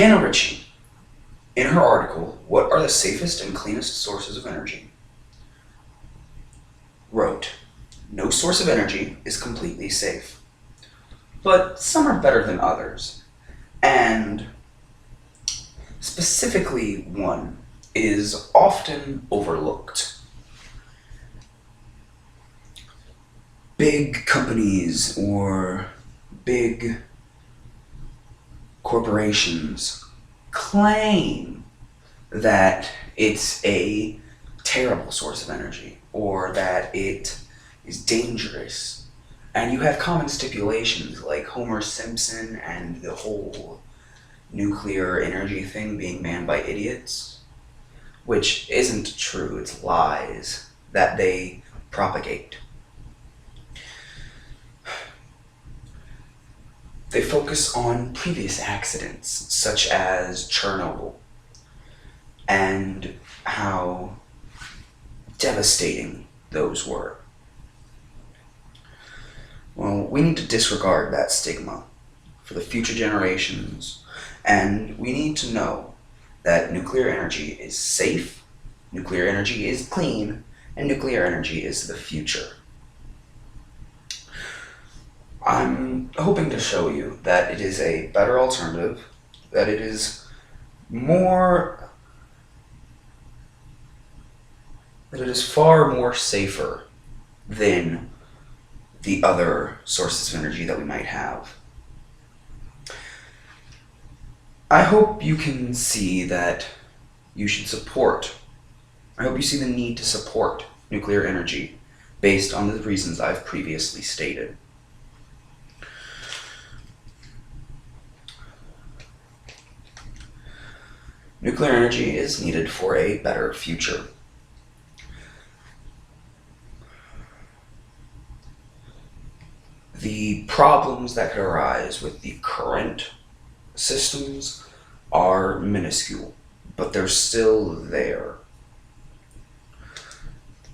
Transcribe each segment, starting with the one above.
Hannah Ritchie, in her article, What Are the Safest and Cleanest Sources of Energy, wrote, no source of energy is completely safe, but some are better than others. And specifically, one is often overlooked. Big companies or big corporations claim that it's a terrible source of energy or that it is dangerous. And you have common stipulations like Homer Simpson and the whole nuclear energy thing being manned by idiots, which isn't true, it's lies that they propagate. They focus on previous accidents, such as Chernobyl, and how devastating those were. Well, we need to disregard that stigma for the future generations, and we need to know that nuclear energy is safe, nuclear energy is clean, and nuclear energy is the future. I'm hoping to show you that it is a better alternative, that it is far more safer than the other sources of energy that we might have. I hope you can see that you should support, I hope you see the need to support nuclear energy based on the reasons I've previously stated. Nuclear energy is needed for a better future. The problems that could arise with the current systems are minuscule, but they're still there.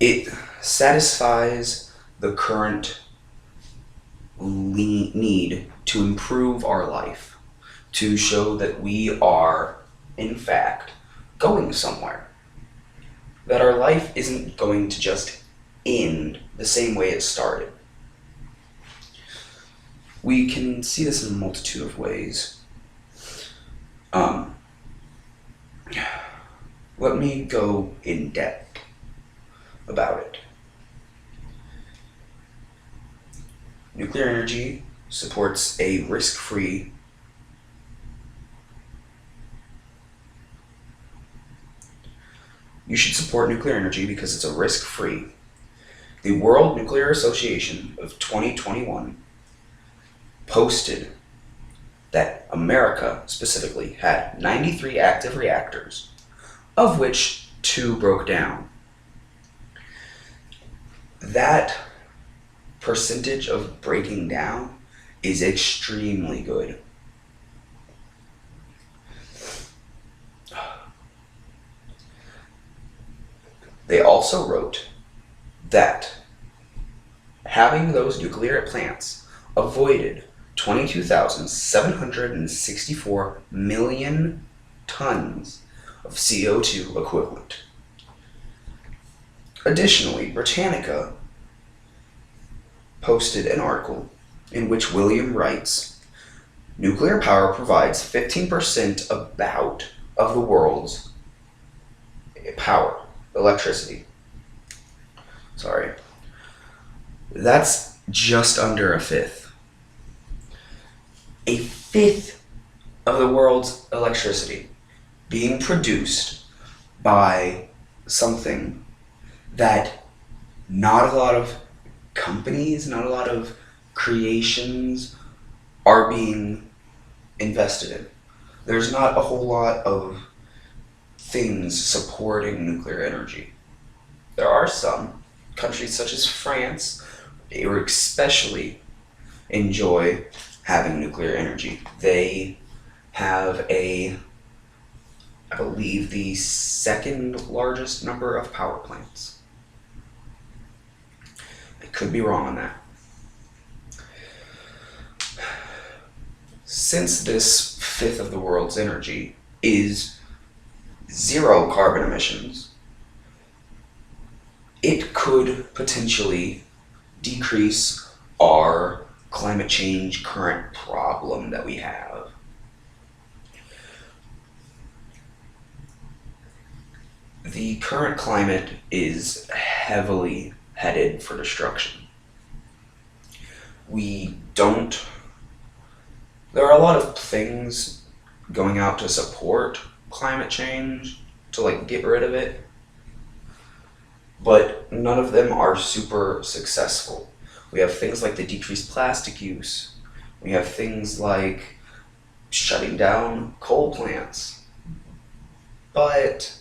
It satisfies the current need to improve our life, to show that we are, in fact, going somewhere. That our life isn't going to just end the same way it started. We can see this in a multitude of ways. Let me go in depth about it. Nuclear energy supports a risk-free You should support nuclear energy because it's a risk-free. The World Nuclear Association of 2021 posted that America specifically had 93 active reactors, of which 2 broke down. That percentage of breaking down is extremely good. They also wrote that having those nuclear plants avoided 22,764 million tons of CO2 equivalent. Additionally, Britannica posted an article in which William writes, nuclear power provides 15% about of the world's power, electricity. Sorry. That's just under a fifth. A fifth of the world's electricity being produced by something that not a lot of companies, not a lot of creations are being invested in. There's not a whole lot of things supporting nuclear energy. There are some countries such as France, they especially enjoy having nuclear energy. They have I believe, the second largest number of power plants. I could be wrong on that. Since this fifth of the world's energy is zero carbon emissions, it could potentially decrease our climate change current problem that we have. The current climate is heavily headed for destruction. There are a lot of things going out to support climate change, to get rid of it, but none of them are super successful. We have things like the decreased plastic use. We have things like shutting down coal plants. But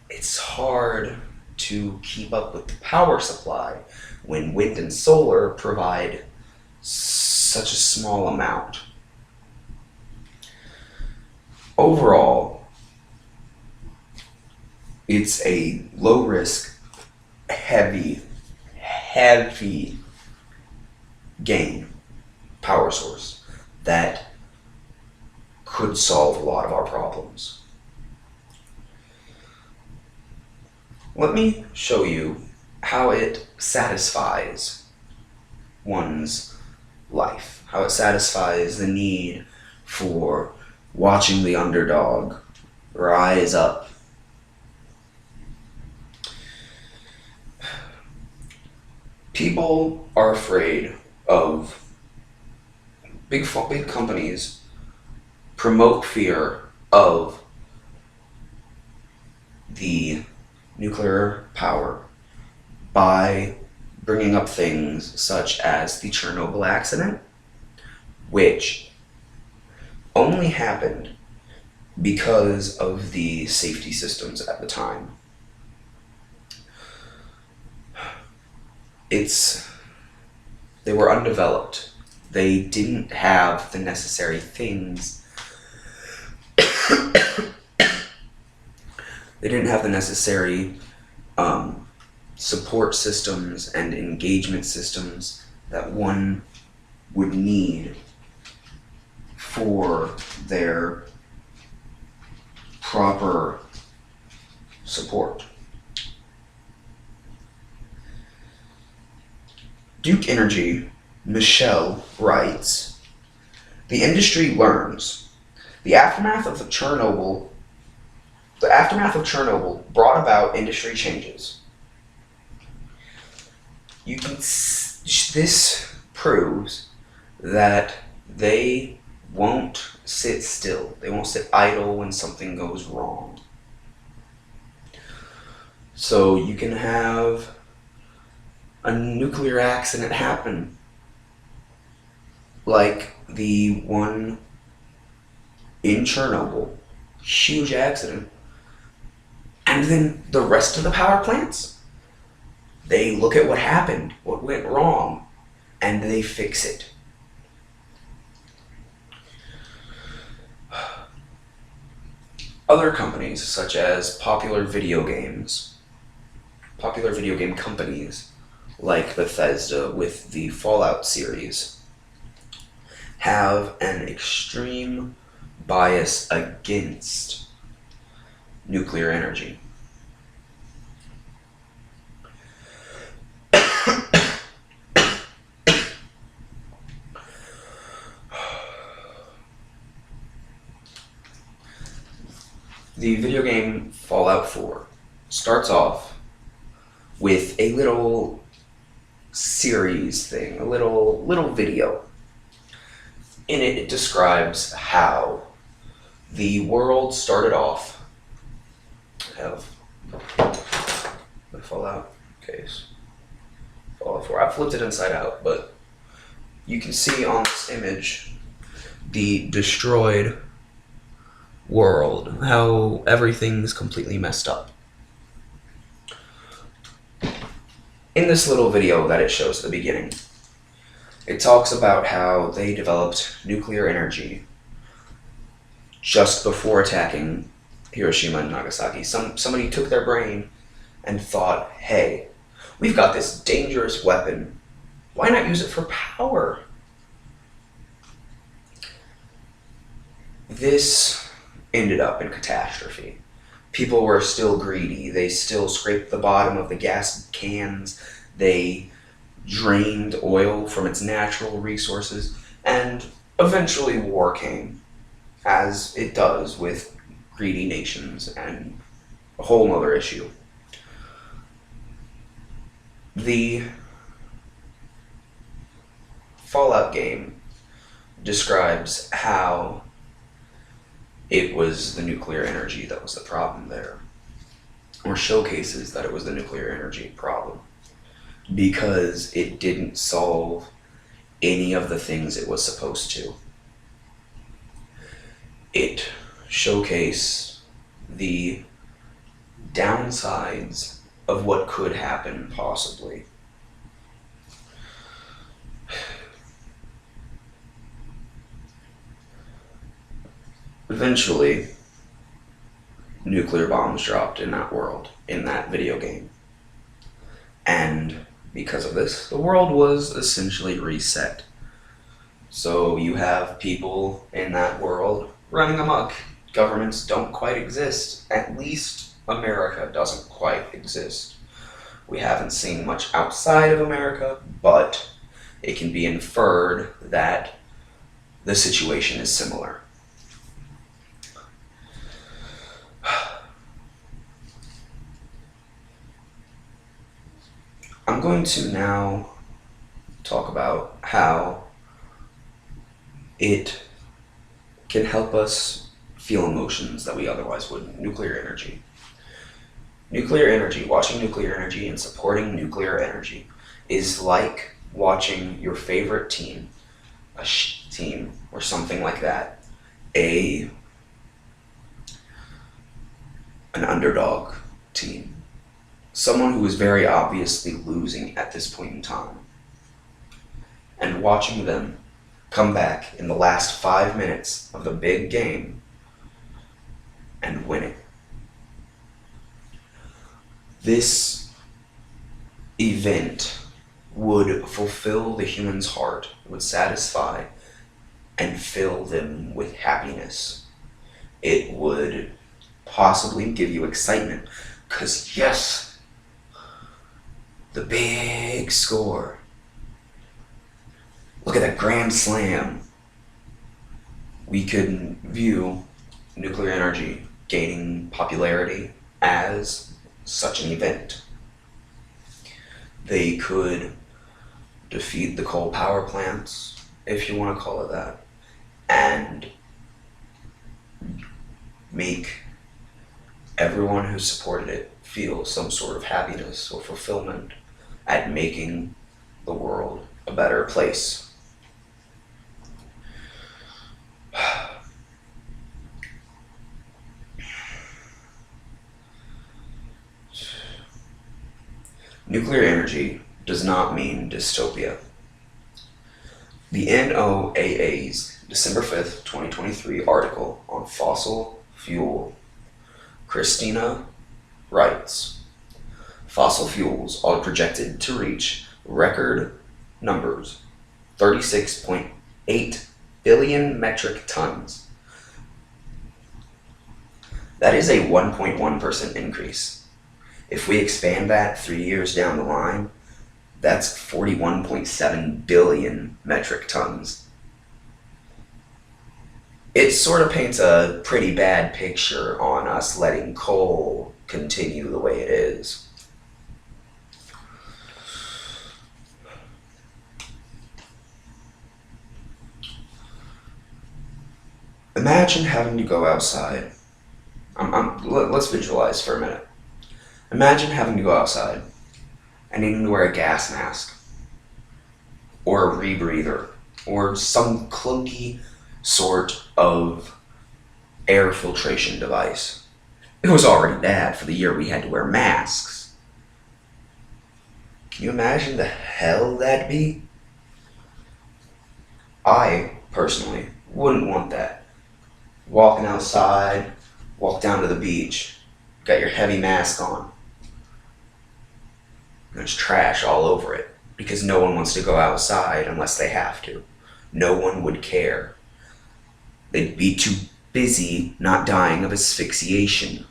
it's hard to keep up with the power supply when wind and solar provide such a small amount. Overall, it's a low risk, heavy gain power source that could solve a lot of our problems. Let me show you how it satisfies one's life, how it satisfies the need for watching the underdog rise up. People are afraid of big companies promote fear of the nuclear power by bringing up things such as the Chernobyl accident, which only happened because of the safety systems at the time. They were undeveloped. They didn't have the necessary things. They didn't have the necessary support systems and engagement systems that one would need for their proper support. Duke Energy, Michelle writes, "The industry learns. The aftermath of Chernobyl brought about industry changes. This proves that they won't sit still. They won't sit idle when something goes wrong. So you can have a nuclear accident happen, like the one in Chernobyl, huge accident, and then the rest of the power plants, they look at what happened, what went wrong, and they fix it. Other companies, such as popular video game companies, like Bethesda with the Fallout series, have an extreme bias against nuclear energy. The video game Fallout 4 starts off with a little series thing, a little video. In it, it describes how the world started off. I have the Fallout case. Fallout 4. I flipped it inside out, but you can see on this image the destroyed world, how everything's completely messed up. In this little video that it shows at the beginning, it talks about how they developed nuclear energy just before attacking Hiroshima and Nagasaki. Somebody took their brain and thought, hey, we've got this dangerous weapon. Why not use it for power? This ended up in catastrophe. People were still greedy. They still scraped the bottom of the gas cans. They drained oil from its natural resources. And eventually war came, as it does with greedy nations, and a whole other issue. The Fallout game describes how it was the nuclear energy that was the problem there, or showcases that it was the nuclear energy problem, because it didn't solve any of the things it was supposed to. It showcased the downsides of what could happen, possibly. Eventually, nuclear bombs dropped in that world, in that video game. And because of this, the world was essentially reset. So you have people in that world running amok. Governments don't quite exist. At least America doesn't quite exist. We haven't seen much outside of America, but it can be inferred that the situation is similar. I'm going to now talk about how it can help us feel emotions that we otherwise wouldn't. Nuclear energy. Nuclear energy, watching nuclear energy and supporting nuclear energy is like watching your favorite team, team or something like that, an underdog team, someone who is very obviously losing at this point in time, and watching them come back in the last 5 minutes of the big game and win it. This event would fulfill the human's heart, would satisfy and fill them with happiness. It would possibly give you excitement, because yes, the big score. Look at that grand slam. We could view nuclear energy gaining popularity as such an event. They could defeat the coal power plants, if you want to call it that, and make everyone who supported it feel some sort of happiness or fulfillment at making the world a better place. Nuclear energy does not mean dystopia. The NOAA's December 5th, 2023 article on fossil fuel, Christina writes, fossil fuels are projected to reach record numbers, 36.8 billion metric tons. That is a 1.1% increase. If we expand that 3 years down the line, that's 41.7 billion metric tons. It sort of paints a pretty bad picture on us letting coal continue the way it is. Imagine having to go outside. Let's visualize for a minute. Imagine having to go outside and needing to wear a gas mask or a rebreather or some clunky sort of air filtration device. It was already bad for the year we had to wear masks. Can you imagine the hell that'd be? I, personally, wouldn't want that. Walking outside, walk down to the beach, got your heavy mask on. There's trash all over it because no one wants to go outside unless they have to. No one would care. They'd be too busy not dying of asphyxiation.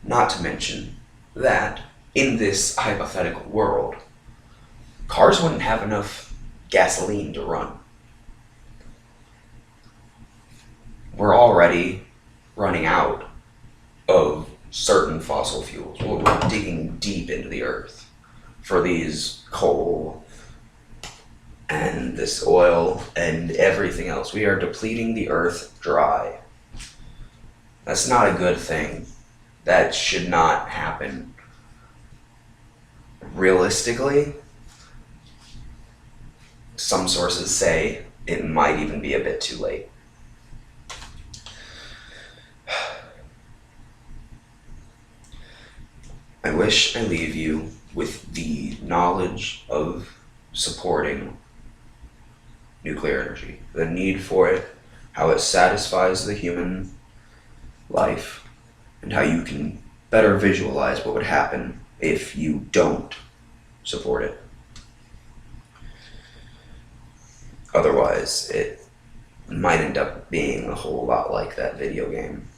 Not to mention that in this hypothetical world, cars wouldn't have enough gasoline to run. We're already running out of certain fossil fuels. We're digging deep into the earth for these coal and this oil and everything else. We are depleting the earth dry. That's not a good thing. That should not happen. Realistically, some sources say it might even be a bit too late. I wish I leave you with the knowledge of supporting nuclear energy, the need for it, how it satisfies the human life, and how you can better visualize what would happen if you don't support it. Otherwise, it might end up being a whole lot like that video game.